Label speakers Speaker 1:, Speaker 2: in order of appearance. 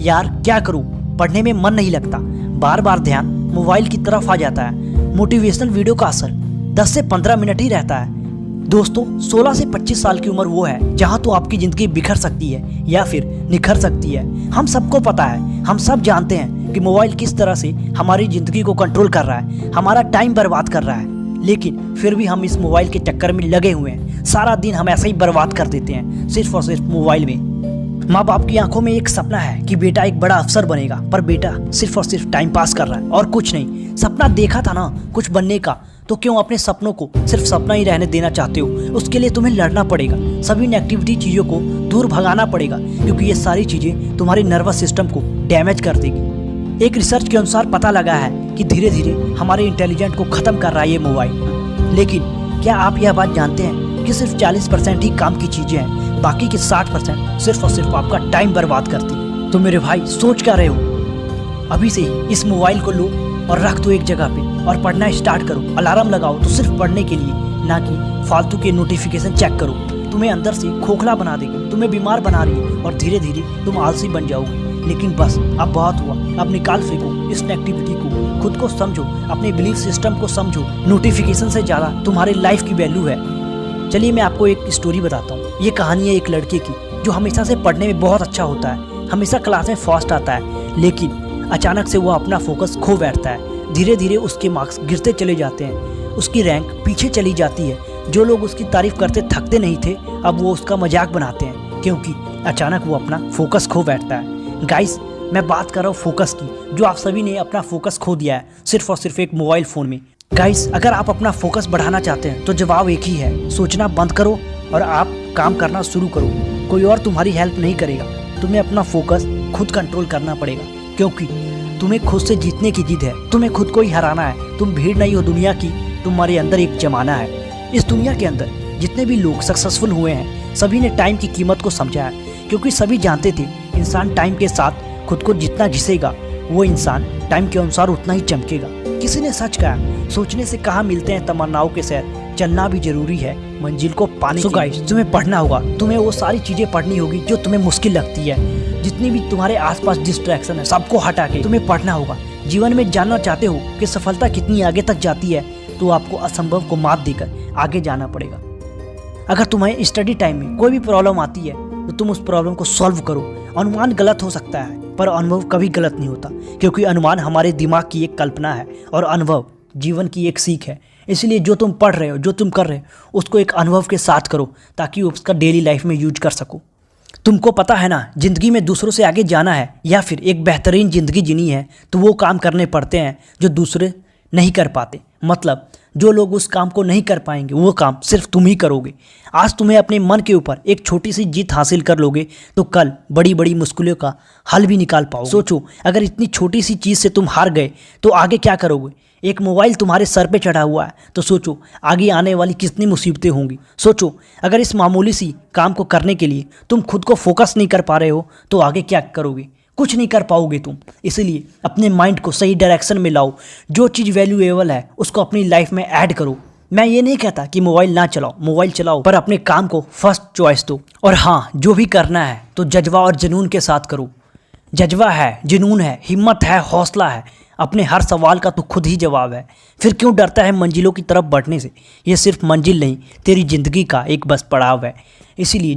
Speaker 1: यार क्या करूं, पढ़ने में मन नहीं लगता, बार बार ध्यान मोबाइल की तरफ आ जाता है। मोटिवेशनल वीडियो का असर 10 से 15 मिनट ही रहता है। दोस्तों 16 से 25 साल की उम्र वो है जहां तो आपकी ज़िंदगी बिखर सकती है या फिर निखर सकती है। हम सबको पता है, हम सब जानते हैं कि मोबाइल किस तरह से हमारी ज़िंदगी को कंट्रोल कर रहा है, हमारा टाइम बर्बाद कर रहा है। लेकिन फिर भी हम इस मोबाइल के चक्कर में लगे हुए हैं। सारा दिन हम ऐसे ही बर्बाद कर देते हैं सिर्फ और सिर्फ मोबाइल में। माँ बाप की आंखों में एक सपना है कि बेटा एक बड़ा अफसर बनेगा, पर बेटा सिर्फ और सिर्फ टाइम पास कर रहा है और कुछ नहीं। सपना देखा था ना कुछ बनने का, तो क्यों अपने सपनों को सिर्फ सपना ही रहने देना चाहते हो? उसके लिए तुम्हें लड़ना पड़ेगा, सभी नेगेटिविटी चीज़ों को दूर भगाना पड़ेगा, क्योंकि ये सारी चीज़ें तुम्हारी नर्वस सिस्टम को डैमेज कर देगी। एक रिसर्च के अनुसार पता लगा है कि धीरे धीरे हमारे इंटेलिजेंट को ख़त्म कर रहा है ये मोबाइल। लेकिन क्या आप यह बात जानते हैं कि सिर्फ 40% ही काम की चीज़ें हैं, बाकी के 60% सिर्फ और सिर्फ आपका टाइम बर्बाद करती है। तो मेरे भाई सोच क्या रहे हो? अभी से ही इस मोबाइल को लो और रख दो एक जगह पे और पढ़ना स्टार्ट करो। अलार्म लगाओ तो सिर्फ पढ़ने के लिए, ना कि फालतू के नोटिफिकेशन चेक करो। तुम्हें अंदर से खोखला बना देगी, तुम्हें बीमार बना रही है और धीरे धीरे तुम आलसी बन जाओगे। लेकिन बस अब बहुत हुआ, अब निकाल फेंको इस नेगेटिविटी को, खुद को समझो, अपने बिलीफ सिस्टम को समझो। नोटिफिकेशन से ज़्यादा तुम्हारे लाइफ की वैल्यू है। चलिए मैं आपको एक स्टोरी बताता हूँ। ये कहानी है एक लड़के की जो हमेशा से पढ़ने में बहुत अच्छा होता है, हमेशा क्लास में फर्स्ट आता है, लेकिन अचानक से वो अपना फोकस खो बैठता है। धीरे धीरे उसके मार्क्स गिरते चले जाते हैं, उसकी रैंक पीछे चली जाती है। जो लोग उसकी तारीफ करते थकते नहीं थे, अब वो उसका मजाक बनाते हैं, क्योंकि अचानक वो अपना फोकस खो बैठता है। गाइस मैं बात कर रहा हूँ फोकस की, जो आप सभी ने अपना फोकस खो दिया है सिर्फ और सिर्फ एक मोबाइल फ़ोन में। गाइस अगर आप अपना फोकस बढ़ाना चाहते हैं तो जवाब एक ही है, सोचना बंद करो और आप काम करना शुरू करो। कोई और तुम्हारी हेल्प नहीं करेगा, तुम्हें अपना फोकस खुद कंट्रोल करना पड़ेगा, क्योंकि तुम्हें खुद से जीतने की जिद है, तुम्हें खुद को ही हराना है। तुम भीड़ नहीं हो दुनिया की, तुम्हारे अंदर एक जमाना है। इस दुनिया के अंदर जितने भी लोग सक्सेसफुल हुए हैं, सभी ने टाइम की कीमत को समझा है, क्योंकि सभी जानते थे इंसान टाइम के साथ खुद को जितना घिसेगा वो इंसान टाइम के अनुसार उतना ही चमकेगा। किसी ने सच कहा, सोचने से कहाँ मिलते हैं तमन्नाओं के शहर, चलना भी जरूरी है मंजिल को पाने। सो गाइस तुम्हें पढ़ना होगा, तुम्हें वो सारी चीज़ें पढ़नी होगी जो तुम्हें मुश्किल लगती है। जितनी भी तुम्हारे आसपास डिस्ट्रैक्शन है सबको हटा के तुम्हें पढ़ना होगा। जीवन में जानना चाहते हो कि सफलता कितनी आगे तक जाती है, तो आपको असंभव को मात देकर आगे जाना पड़ेगा। अगर तुम्हें स्टडी टाइम में कोई भी प्रॉब्लम आती है तो तुम उस प्रॉब्लम को सॉल्व करो। अनुमान गलत हो सकता है पर अनुभव कभी गलत नहीं होता, क्योंकि अनुमान हमारे दिमाग की एक कल्पना है और अनुभव जीवन की एक सीख है। इसलिए जो तुम पढ़ रहे हो, जो तुम कर रहे हो, उसको एक अनुभव के साथ करो ताकि उसका डेली लाइफ में यूज कर सको। तुमको पता है ना, ज़िंदगी में दूसरों से आगे जाना है या फिर एक बेहतरीन ज़िंदगी जीनी है तो वो काम करने पड़ते हैं जो दूसरे नहीं कर पाते। मतलब जो लोग उस काम को नहीं कर पाएंगे वो काम सिर्फ तुम ही करोगे। आज तुम्हें अपने मन के ऊपर एक छोटी सी जीत हासिल कर लोगे तो कल बड़ी बड़ी मुश्किलों का हल भी निकाल पाओगे। सोचो अगर इतनी छोटी सी चीज़ से तुम हार गए तो आगे क्या करोगे? एक मोबाइल तुम्हारे सर पे चढ़ा हुआ है तो सोचो आगे आने वाली कितनी मुसीबतें होंगी। सोचो अगर इस मामूली सी काम को करने के लिए तुम खुद को फोकस नहीं कर पा रहे हो तो आगे क्या करोगे? कुछ नहीं कर पाओगे तुम। इसलिए अपने माइंड को सही डायरेक्शन में लाओ, जो चीज़ वैल्यूएबल है उसको अपनी लाइफ में ऐड करो। मैं ये नहीं कहता कि मोबाइल ना चलाओ, मोबाइल चलाओ, पर अपने काम को फर्स्ट चॉइस दो। और हाँ, जो भी करना है तो जज्बा और जुनून के साथ करो। जज्बा है, जुनून है, हिम्मत है, हौसला है, अपने हर सवाल का तो खुद ही जवाब है। फिर क्यों डरता है मंजिलों की तरफ बढ़ने से? ये सिर्फ मंजिल नहीं, तेरी ज़िंदगी का एक बस पड़ाव है। इसीलिए